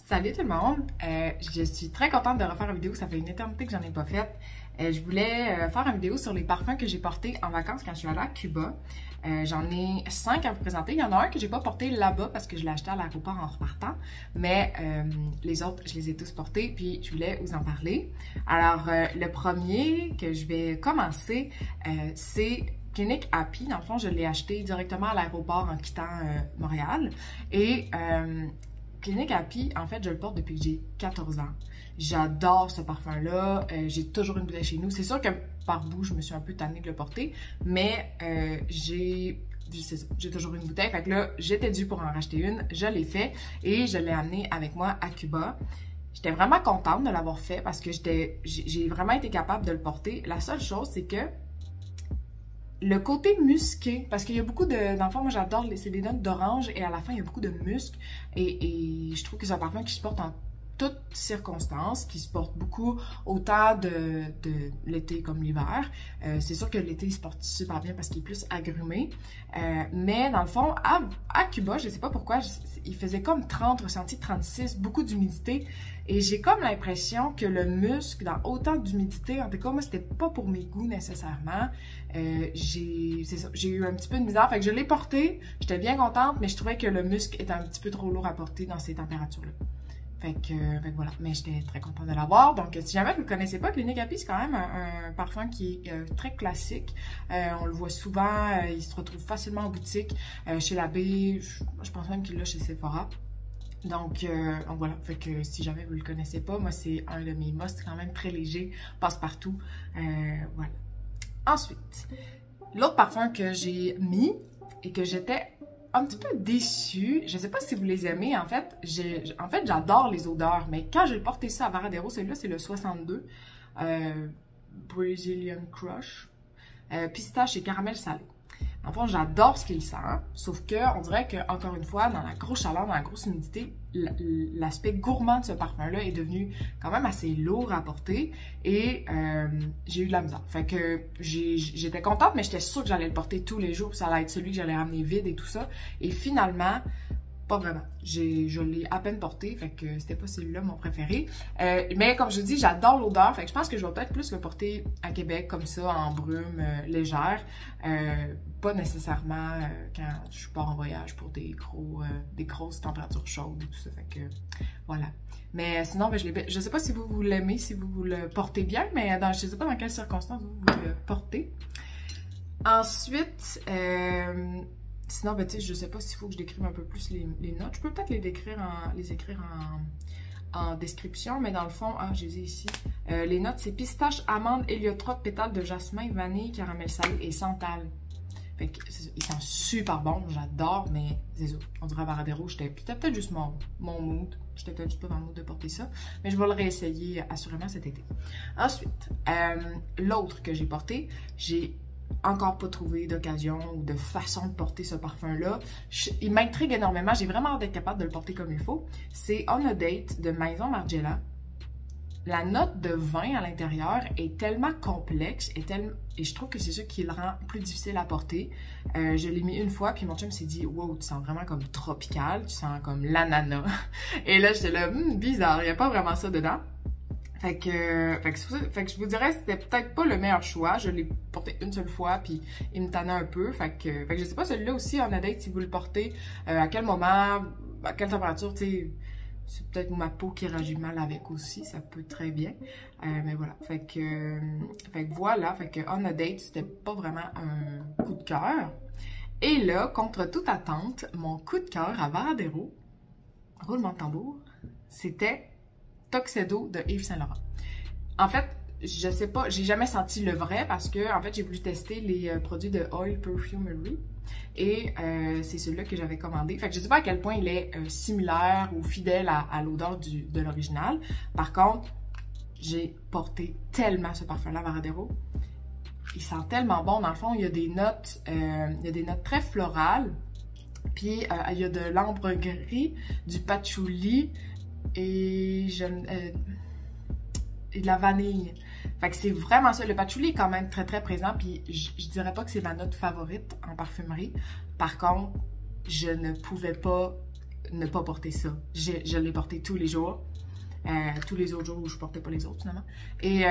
Salut tout le monde! Je suis très contente de refaire une vidéo, ça fait une éternité que j'en ai pas faite. Je voulais faire une vidéo sur les parfums que j'ai portés en vacances quand je suis allée à Cuba. J'en ai 5 à vous présenter. Il y en a un que j'ai pas porté là-bas parce que je l'ai acheté à l'aéroport en repartant. Mais les autres, je les ai tous portés puis je voulais vous en parler. Alors, le premier que je vais commencer, c'est Clinique Happy. Dans le fond, je l'ai acheté directement à l'aéroport en quittant Montréal. Et Clinique Happy, en fait, je le porte depuis que j'ai 14 ans. J'adore ce parfum-là. J'ai toujours une bouteille chez nous. C'est sûr que par bout, je me suis un peu tannée de le porter, mais j'ai toujours une bouteille. Fait que là, j'étais due pour en racheter une. Je l'ai fait et je l'ai amené avec moi à Cuba. J'étais vraiment contente de l'avoir fait parce que j'ai vraiment été capable de le porter. La seule chose, c'est que le côté musqué, parce qu'il y a beaucoup de... Dans le fond, moi j'adore, c'est des notes d'orange et à la fin il y a beaucoup de musc et je trouve que c'est un parfum qui se porte en toutes circonstances, qui se porte beaucoup autant de l'été comme l'hiver. C'est sûr que l'été il se porte super bien parce qu'il est plus agrumé. Mais dans le fond, à Cuba, je sais pas pourquoi, il faisait comme 30, ressenti 36, beaucoup d'humidité. Et j'ai comme l'impression que le musc, dans autant d'humidité, en tout cas, moi, c'était pas pour mes goûts nécessairement. J'ai eu un petit peu de misère. Fait que je l'ai porté, j'étais bien contente, mais je trouvais que le musc était un petit peu trop lourd à porter dans ces températures-là. Fait que voilà, mais j'étais très contente de l'avoir. Donc, si jamais vous ne connaissez pas, Clinique Happy, c'est quand même un parfum qui est très classique. On le voit souvent, il se retrouve facilement en boutique. Chez la B, je pense même qu'il l'a chez Sephora. Donc voilà, fait que si jamais vous le connaissez pas, moi c'est un de mes musts quand même très léger, passe-partout. Voilà. Ensuite, l'autre parfum que j'ai mis et que j'étais un petit peu déçue, je sais pas si vous les aimez, en fait j'adore les odeurs, mais quand j'ai porté ça à Varadero, celui-là c'est le 62, Brazilian Crush, pistache et caramel salé. En fait, j'adore ce qu'il sent, sauf que on dirait que encore une fois, dans la grosse chaleur, dans la grosse humidité, l'aspect gourmand de ce parfum-là est devenu quand même assez lourd à porter et j'ai eu de la misère. Fait que j'étais contente, mais j'étais sûre que j'allais le porter tous les jours, ça allait être celui que j'allais ramener vide et tout ça. Et finalement, pas vraiment. Je l'ai à peine porté, fait que c'était pas celui-là mon préféré. Mais comme je dis, j'adore l'odeur, fait que je pense que je vais peut-être plus le porter à Québec comme ça, en brume légère. Pas nécessairement quand je pars en voyage pour des grosses températures chaudes et tout ça, fait que voilà. Mais sinon, ben, je sais pas si vous l'aimez, si vous le portez bien, mais je sais pas dans quelles circonstances vous le portez. Ensuite, sinon, ben, tu sais, je sais pas s'il faut que je décrive un peu plus les notes. Je peux peut-être les écrire en description, mais dans le fond, je les ai ici. Les notes, c'est pistache, amande, héliotrope, pétales de jasmin, vanille, caramel salé et santal. Fait que, ils sont super bons, j'adore, mais c'est ça. On dirait à Varadero, c'était peut-être juste mon mood. J'étais peut-être juste pas dans le mood de porter ça, mais je vais le réessayer assurément cet été. Ensuite, l'autre que j'ai porté, j'ai encore pas trouvé d'occasion ou de façon de porter ce parfum-là. Il m'intrigue énormément. J'ai vraiment hâte d'être capable de le porter comme il faut. C'est On a Date de Maison Margiela. La note de vin à l'intérieur est tellement complexe et je trouve que c'est ça qui le rend plus difficile à porter. Je l'ai mis une fois, puis mon chum s'est dit « Wow, tu sens vraiment comme tropical, tu sens comme l'ananas. » Et là, j'étais là « Bizarre, il n'y a pas vraiment ça dedans. » Fait que je vous dirais, c'était peut-être pas le meilleur choix. Je l'ai porté une seule fois, puis il me tannait un peu. Fait que je sais pas, celui-là aussi, On a Date, si vous le portez, à quel moment, à quelle température, tu sais, c'est peut-être ma peau qui réagit mal avec aussi, ça peut très bien. Mais voilà, fait que voilà, fait que On a Date, c'était pas vraiment un coup de cœur. Et là, contre toute attente, mon coup de cœur à Varadero, roulement de tambour, c'était Tuxedo de Yves Saint Laurent. En fait, je sais pas, j'ai jamais senti le vrai parce que en fait j'ai voulu tester les produits de Oil Perfumery et c'est celui-là que j'avais commandé. Fait que je sais pas à quel point il est similaire ou fidèle à l'odeur de l'original. Par contre, j'ai porté tellement ce parfum-là à Varadero. Il sent tellement bon. Dans le fond, il y a des notes très florales. Puis il y a de l'ambre gris, du patchouli et de la vanille. Fait que c'est vraiment ça. Le patchouli est quand même très très présent, puis je dirais pas que c'est ma note favorite en parfumerie. Par contre, je ne pouvais pas ne pas porter ça. Je l'ai porté tous les jours. Tous les autres jours où je portais pas les autres finalement. Et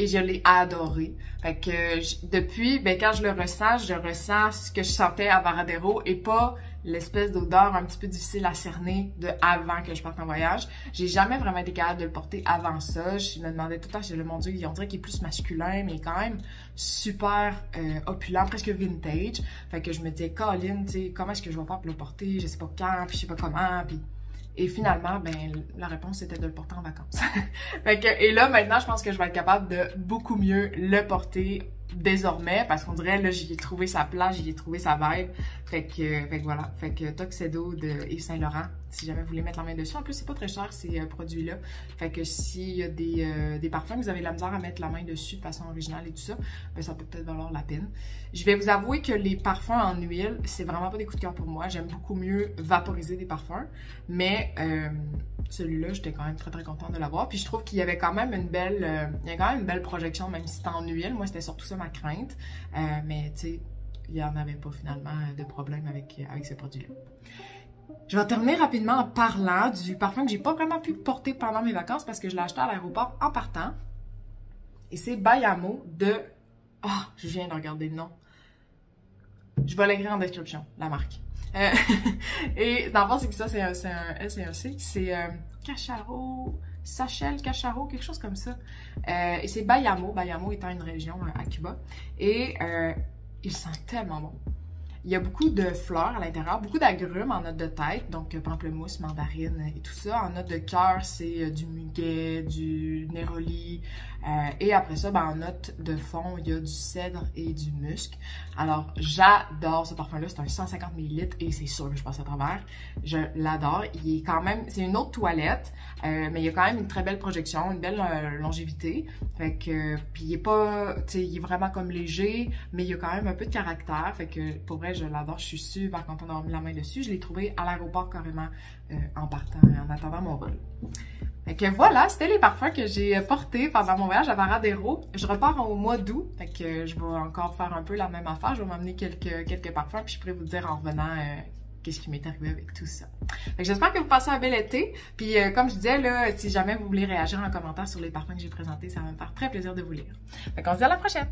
je l'ai adoré. Fait que depuis, ben quand je ressens ce que je sentais à Varadero et pas l'espèce d'odeur un petit peu difficile à cerner de avant que je parte en voyage. J'ai jamais vraiment été capable de le porter avant ça. Je me demandais tout le temps, je me mon Dieu, on dirait qu'il est plus masculin, mais quand même super opulent, presque vintage. Fait que je me disais, Colin, tu sais, comment est-ce que je vais faire pour le porter? Je sais pas quand, puis je sais pas comment, puis... Et finalement, ben, la réponse était de le porter en vacances. Fait que, et là, maintenant, je pense que je vais être capable de beaucoup mieux le porter désormais, parce qu'on dirait, là, j'y ai trouvé sa place, j'y ai trouvé sa vibe. Fait que voilà. Fait que Tuxedo de Yves Saint Laurent, si jamais vous voulez mettre la main dessus. En plus, c'est pas très cher, ces produits-là. Fait que s'il y a des parfums que vous avez de la misère à mettre la main dessus de façon originale et tout ça, ben, ça peut peut-être valoir la peine. Je vais vous avouer que les parfums en huile, c'est vraiment pas des coups de cœur pour moi. J'aime beaucoup mieux vaporiser des parfums. Mais celui-là, j'étais quand même très très contente de l'avoir. Puis je trouve qu'il y avait quand même une belle, projection, même si c'était en huile. Moi, c'était surtout ça ma crainte. Mais tu sais, il n'y en avait pas finalement de problème avec ce produit-là. Je vais terminer rapidement en parlant du parfum que j'ai pas vraiment pu porter pendant mes vacances parce que je l'ai acheté à l'aéroport en partant. Et c'est Bayamo de... Ah, je viens de regarder le nom. Je vais l'écrire en description, la marque. Et dans le fond, c'est que ça, c'est un S et un C. C'est Cacharo, Sachel, Cacharo, quelque chose comme ça. Et c'est Bayamo, Bayamo étant une région à Cuba. Et il sent tellement bon. Il y a beaucoup de fleurs à l'intérieur, beaucoup d'agrumes en note de tête, donc pamplemousse, mandarine et tout ça. En note de cœur, c'est du muguet, du néroli. Et après ça, ben, en note de fond, il y a du cèdre et du musc. Alors, j'adore ce parfum-là. C'est un 150 ml et c'est sûr que je passe à travers. Je l'adore. Il est quand même... C'est une autre toilette, mais il y a quand même une très belle projection, une belle longévité. Fait que... Puis il est pas... Tu sais, il est vraiment comme léger, mais il y a quand même un peu de caractère. Fait que, pour vrai, je l'adore. Je suis super contente d'avoir mis la main dessus. Je l'ai trouvé à l'aéroport carrément en partant, en attendant mon vol. Fait que voilà, c'était les parfums que j'ai portés pendant mon voyage à Varadero. Je repars au mois d'août, fait que je vais encore faire un peu la même affaire. Je vais m'amener quelques parfums, puis je pourrais vous dire en revenant qu'est-ce qui m'est arrivé avec tout ça. Fait que j'espère que vous passez un bel été. Puis comme je disais, là, si jamais vous voulez réagir en commentaire sur les parfums que j'ai présentés, ça va me faire très plaisir de vous lire. Fait qu'on se dit à la prochaine!